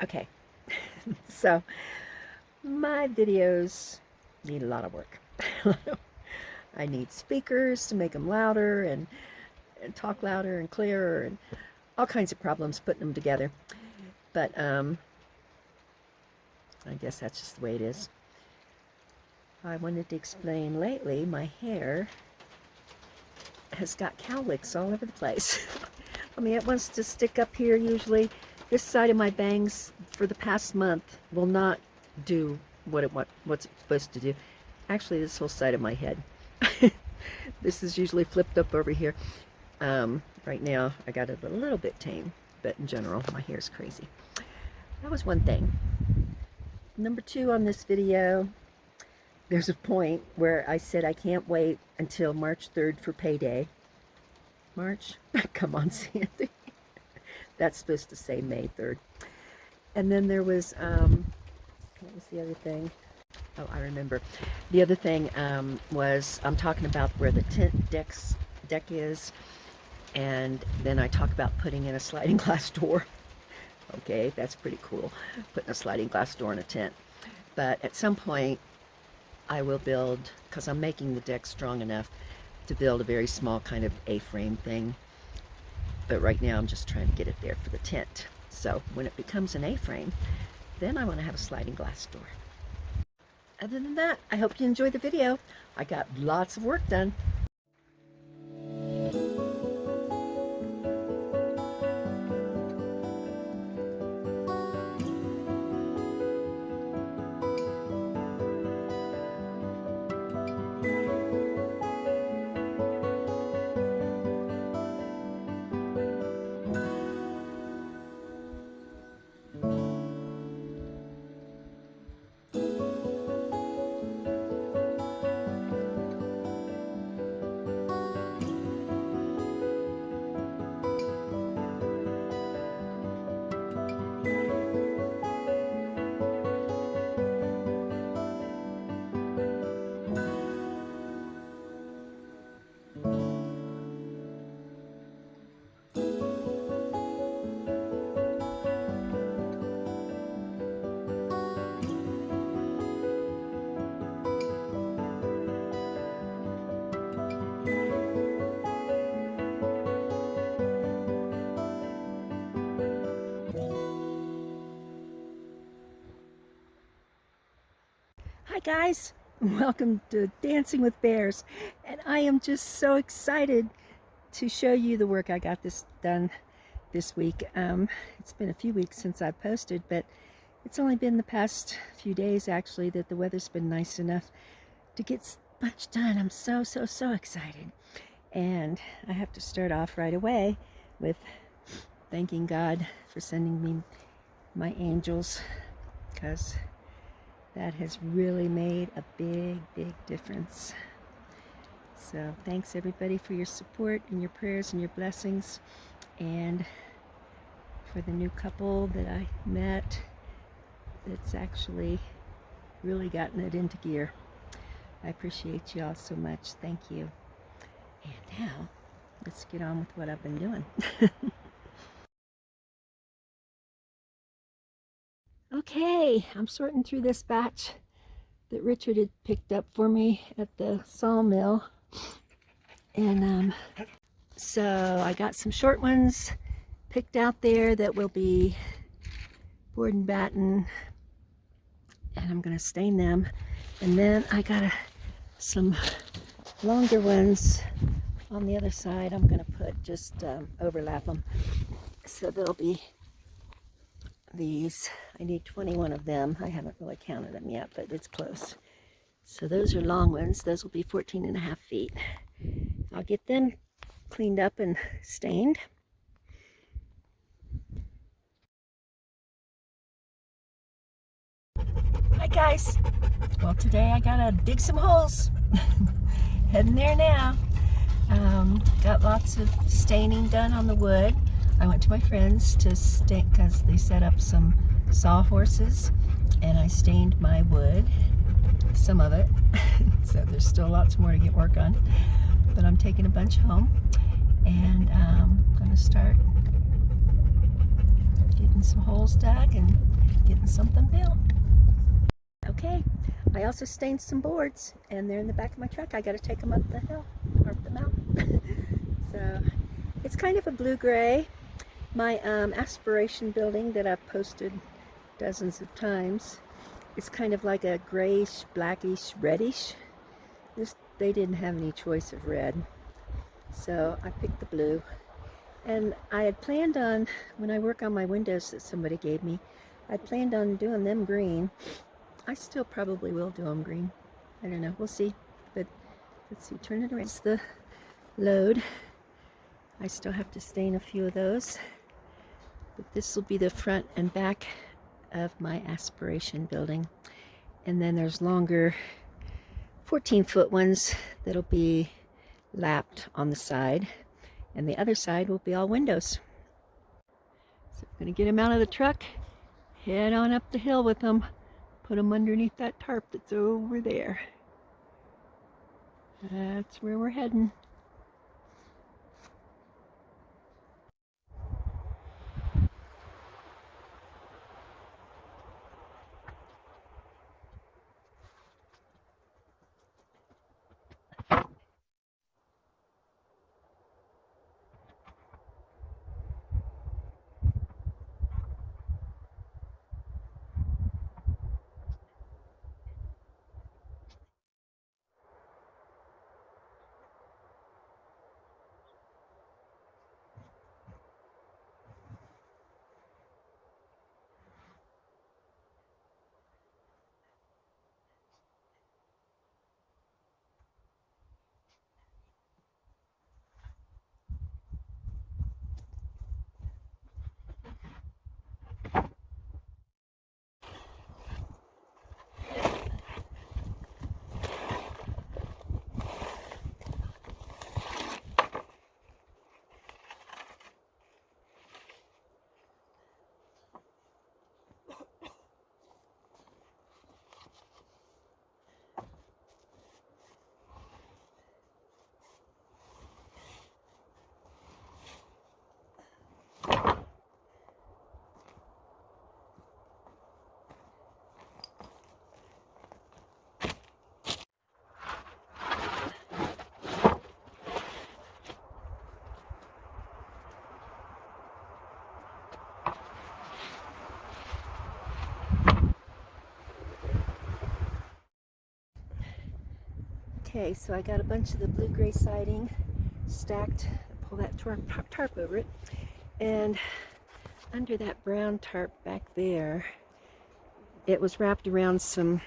Okay, so my videos need a lot of work. I need speakers to make them louder and talk louder and clearer and all kinds of problems putting them together. But I guess that's just the way it is. I wanted to explain lately my hair has got cowlicks all over the place. I mean, it wants to stick up here usually. This side of my bangs for the past month will not do what's it's supposed to do. Actually, this whole side of my head. This is usually flipped up over here. Right now, I got it a little bit tame, but in general, my hair is crazy. That was one thing. Number two on this video, there's a point where I said I can't wait until March 3rd for payday. March? Come on, Sandy. That's supposed to say May 3rd. And then there was, what was the other thing? Oh, I remember. The other thing was, I'm talking about where the tent deck is, and then I talk about putting in a sliding glass door. Okay, that's pretty cool, putting a sliding glass door in a tent. But at some point, I will build, because I'm making the deck strong enough to build a very small kind of A-frame thing. But right now I'm just trying to get it there for the tent. So when it becomes an A-frame, then I want to have a sliding glass door. Other than that, I hope you enjoyed the video. I got lots of work done. Hi guys, welcome to Dancing with Bears, and I am just so excited to show you the work I got this done this week. It's been a few weeks since I've posted, but it's only been the past few days actually that the weather's been nice enough to get much done. I'm so excited, and I have to start off right away with thanking God for sending me my angels, because that has really made a big difference. So thanks everybody for your support and your prayers and your blessings, and for the new couple that I met that's actually really gotten it into gear. I appreciate you all so much. Thank you. And now let's get on with what I've been doing. Okay, I'm sorting through this batch that Richard had picked up for me at the sawmill. And so I got some short ones picked out there that will be board and batten, and I'm going to stain them. And then I got some longer ones on the other side. I'm going to put just overlap them. So there'll be these. I need 21 of them. I haven't really counted them yet, but it's close. So those are long ones. Those will be 14.5 feet. I'll get them cleaned up and stained. Hi guys. Well, today I gotta dig some holes. Heading there now. Got lots of staining done on the wood. I went to my friends to stain, because they set up some sawhorses, and I stained my wood, some of it. So there's still lots more to get work on, but I'm taking a bunch home, and I'm going to start getting some holes dug and getting something built. Okay, I also stained some boards, and they're in the back of my truck. I got to take them up the hill, or up the mountain. So it's kind of a blue-gray. My aspiration building that I've posted dozens of times is kind of like a grayish, blackish, reddish. They didn't have any choice of red, so I picked the blue. And I had planned on, when I work on my windows that somebody gave me, I planned on doing them green. I still probably will do them green. I don't know, we'll see. But let's see, turn it around. It's the load. I still have to stain a few of those. But this will be the front and back of my aspiration building. And then there's longer 14-foot ones that'll be lapped on the side. And the other side will be all windows. So I'm going to get them out of the truck, head on up the hill with them, put them underneath that tarp that's over there. That's where we're heading. Okay, so I got a bunch of the blue-gray siding stacked. Pull that tarp over it. And under that brown tarp back there, it was wrapped around some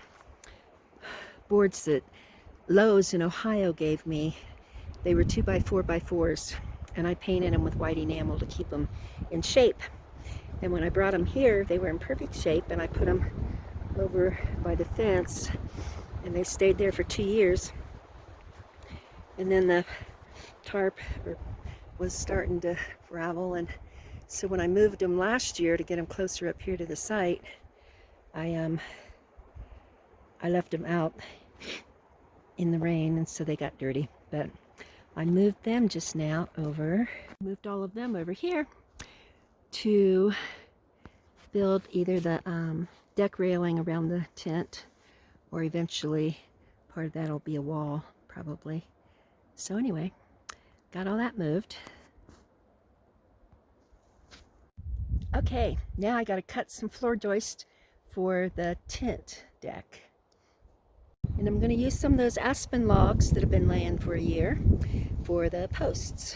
boards that Lowe's in Ohio gave me. They were 2x4x4s, and I painted them with white enamel to keep them in shape. And when I brought them here, they were in perfect shape, and I put them over by the fence, and they stayed there for 2 years. And then the tarp was starting to ravel, and so when I moved them last year to get them closer up here to the site, I left them out in the rain, and so they got dirty. But I moved them just now over, moved all of them over here to build either the deck railing around the tent, or eventually part of that will be a wall, probably. So anyway, got all that moved. Okay, now I got to cut some floor joist for the tent deck. And I'm going to use some of those aspen logs that have been laying for a year for the posts.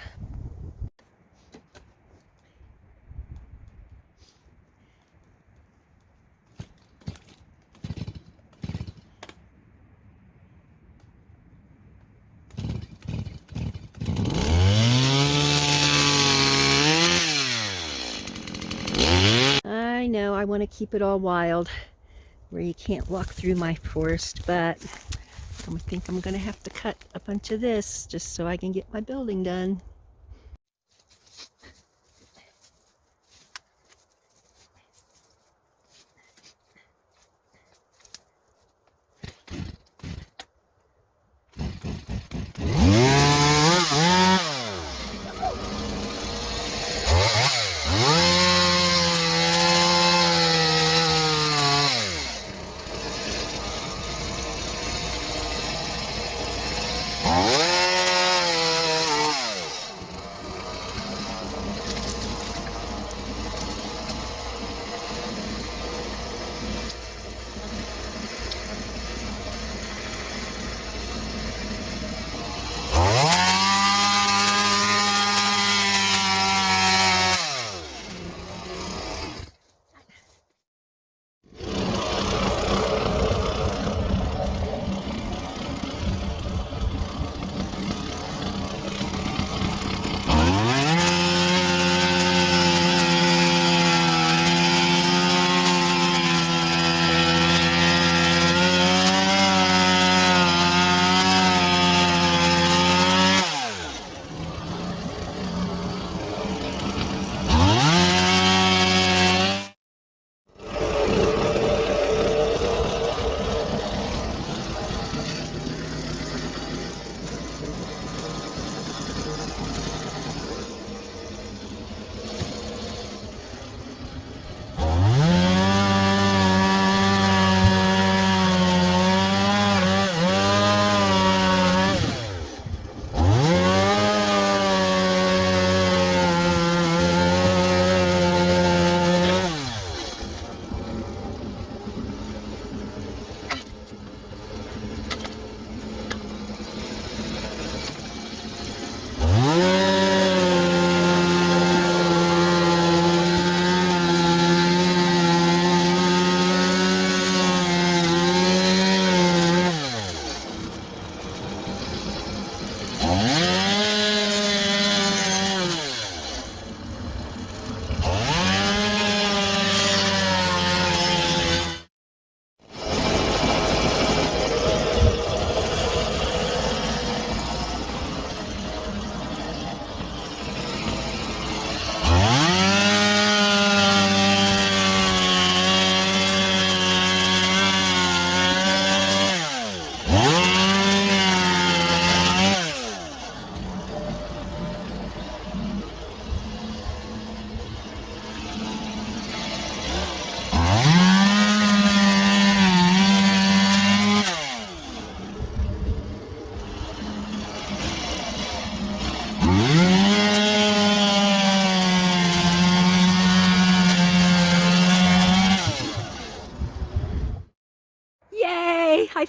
I know I want to keep it all wild, where you can't walk through my forest, but I think I'm going to have to cut a bunch of this just so I can get my building done.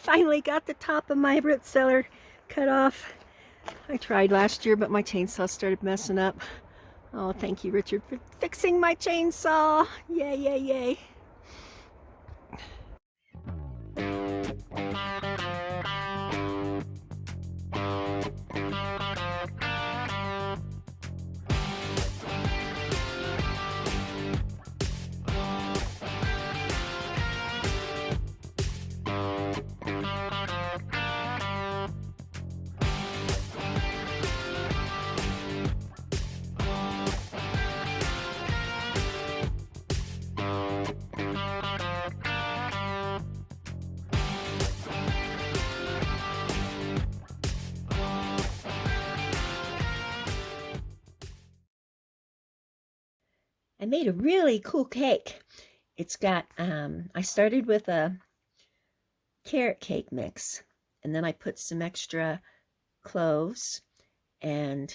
finally got the top of my root cellar cut off. I tried last year, but my chainsaw started messing up. Oh, thank you, Richard, for fixing my chainsaw. Yay, yay, yay. I made a really cool cake. It's got, I started with a carrot cake mix, and then I put some extra cloves and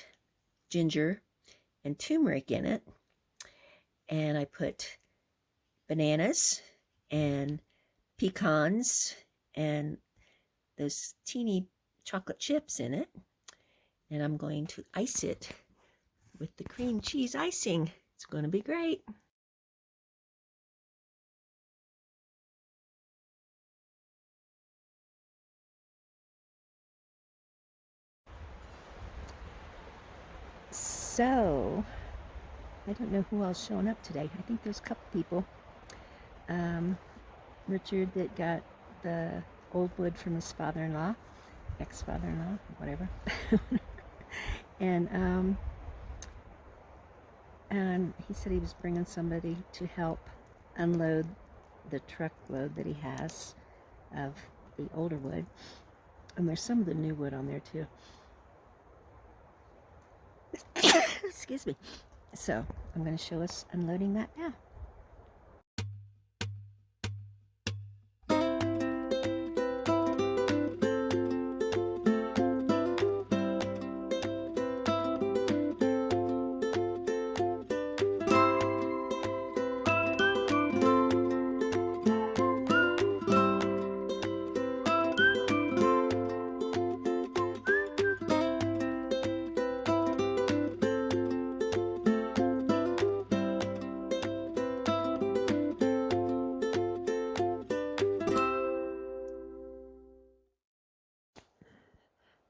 ginger and turmeric in it. And I put bananas and pecans and those teeny chocolate chips in it. And I'm going to ice it with the cream cheese icing. It's going to be great. So, I don't know who else showing up today. I think there's a couple people. Richard that got the old wood from his father-in-law, ex-father-in-law, whatever. and he said he was bringing somebody to help unload the truckload that he has of the older wood. And there's some of the new wood on there too. Excuse me. So I'm going to show us unloading that now.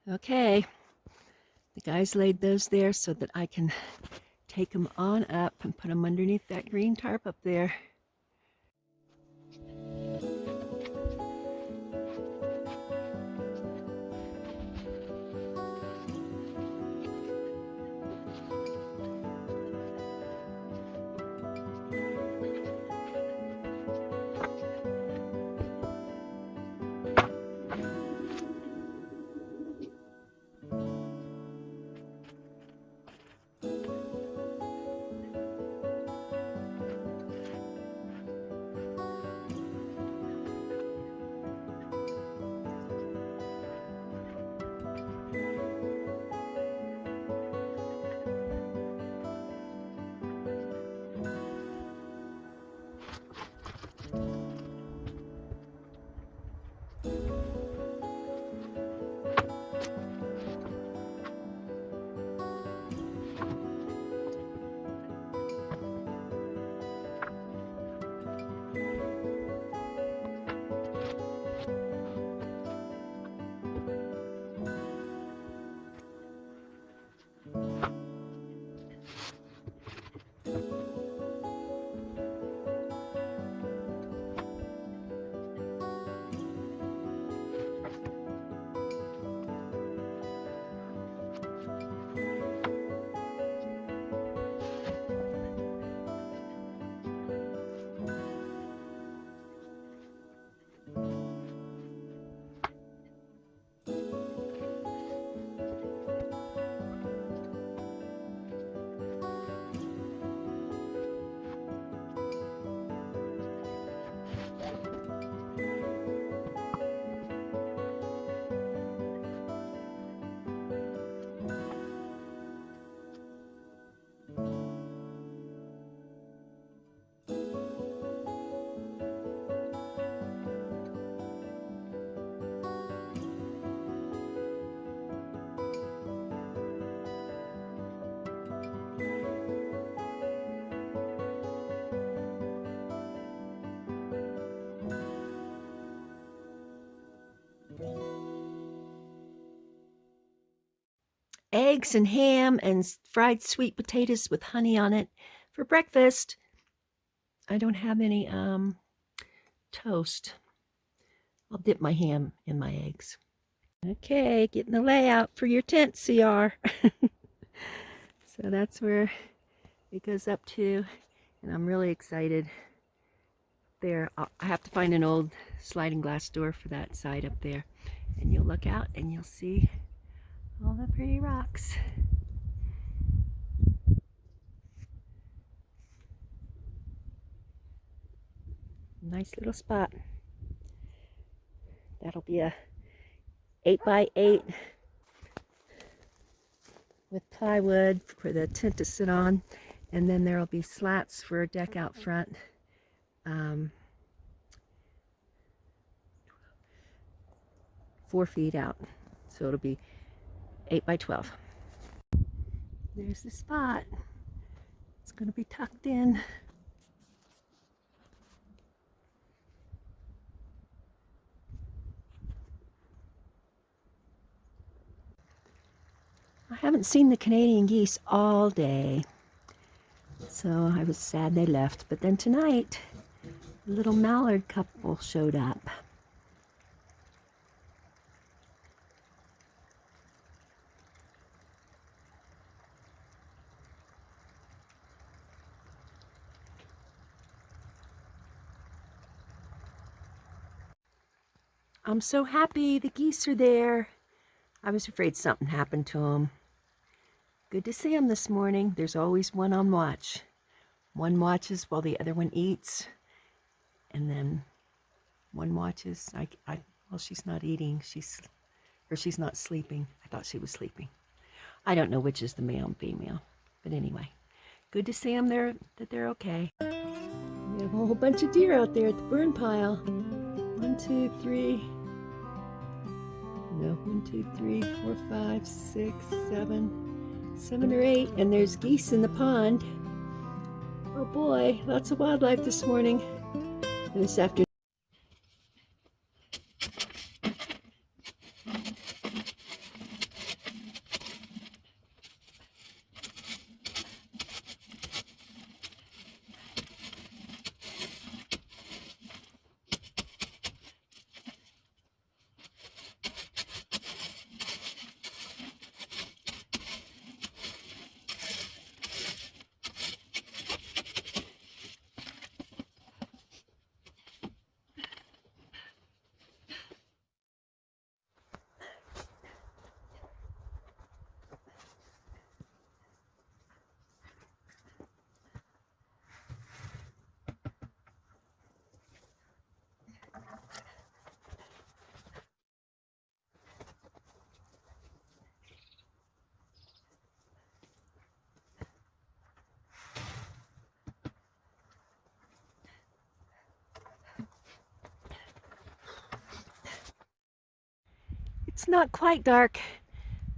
Okay, the guys laid those there so that I can take them on up and put them underneath that green tarp up there. eggs and ham and fried sweet potatoes with honey on it for breakfast. I don't have any toast. I'll dip my ham in my eggs. Okay, getting the layout for your tent, CR. So that's where it goes up to, and I'm really excited. There, I have to find an old sliding glass door for that side up there, and you'll look out and you'll see all the pretty rocks. Nice little spot. That'll be a 8x8 with plywood for the tent to sit on, and then there'll be slats for a deck out front. 4 feet out, so it'll be 8x12. There's the spot. It's going to be tucked in. I haven't seen the Canadian geese all day, so I was sad they left. But then tonight, a little mallard couple showed up. I'm so happy the geese are there. I was afraid something happened to them. Good to see them this morning. There's always one on watch. One watches while the other one eats, and then one watches. Well, she's not eating. She's not sleeping. I thought she was sleeping. I don't know which is the male and female, but anyway, good to see them there. That they're okay. We have a whole bunch of deer out there at the burn pile. 1, 2, 3. No, 1, 2, 3, 4, 5, 6, 7 or 8, and there's geese in the pond. Oh boy, lots of wildlife this morning and this afternoon. It's not quite dark,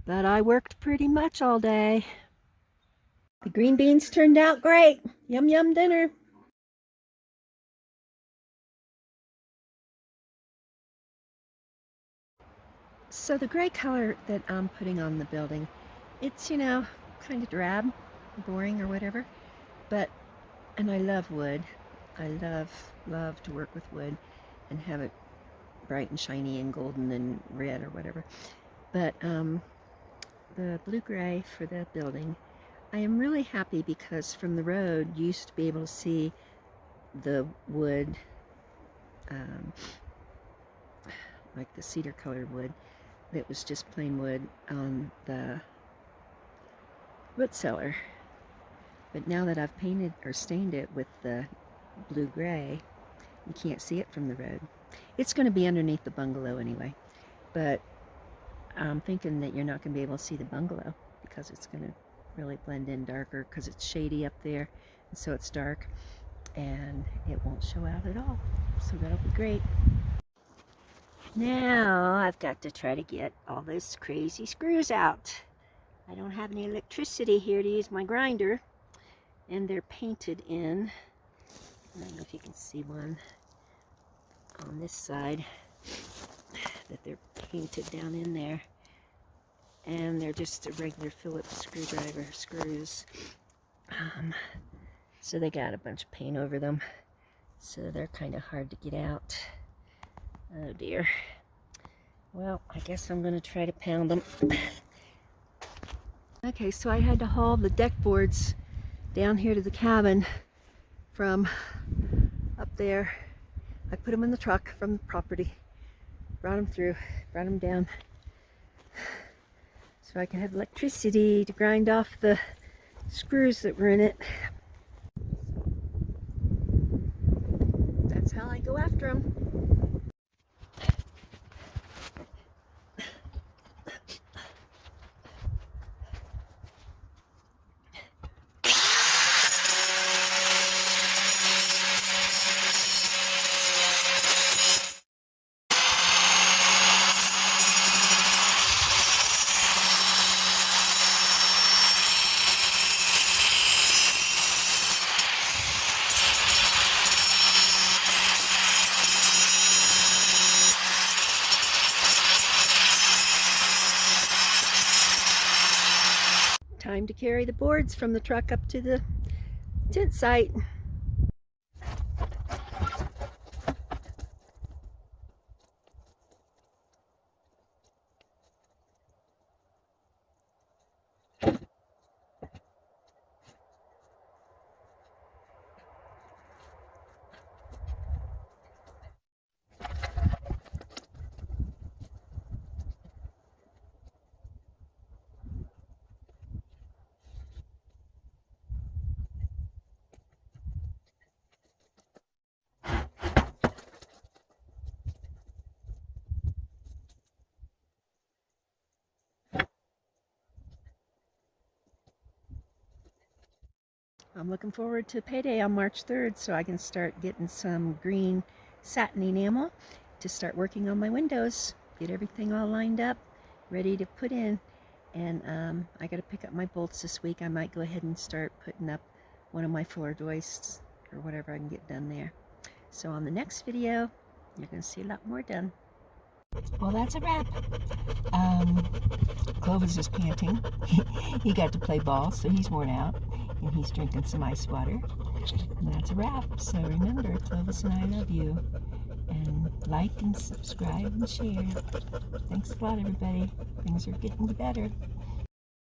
but I worked pretty much all day. The green beans turned out great. Yum yum dinner. So the gray color that I'm putting on the building, it's, kind of drab, boring or whatever, and I love wood. I love to work with wood and have it bright and shiny and golden and red or whatever. But the blue-gray for the building, I am really happy because from the road you used to be able to see the wood, like the cedar colored wood that was just plain wood on the root cellar. But now that I've painted or stained it with the blue-gray, you can't see it from the road. It's going to be underneath the bungalow anyway, but I'm thinking that you're not going to be able to see the bungalow because it's going to really blend in darker because it's shady up there, and so it's dark and it won't show out at all. So that'll be great. Now I've got to try to get all those crazy screws out. I don't have any electricity here to use my grinder, and they're painted in. I don't know if you can see one on this side that they're painted down in there, and they're just a regular Phillips screwdriver screws. So they got a bunch of paint over them, so they're kind of hard to get out. Oh dear. Well, I guess I'm going to try to pound them. Okay, so I had to haul the deck boards down here to the cabin from up there. I put them in the truck from the property, brought them down, so I can have electricity to grind off the screws that were in it. That's how I go after them. Time to carry the boards from the truck up to the tent site. I'm looking forward to payday on March 3rd so I can start getting some green satin enamel to start working on my windows. Get everything all lined up, ready to put in. And I got to pick up my bolts this week. I might go ahead and start putting up one of my floor joists or whatever I can get done there. So on the next video, you're going to see a lot more done. Well, that's a wrap. Clovis is panting. He got to play ball, so he's worn out. And he's drinking some ice water. And that's a wrap. So remember, Clovis and I love you. And like and subscribe and share. Thanks a lot, everybody. Things are getting better.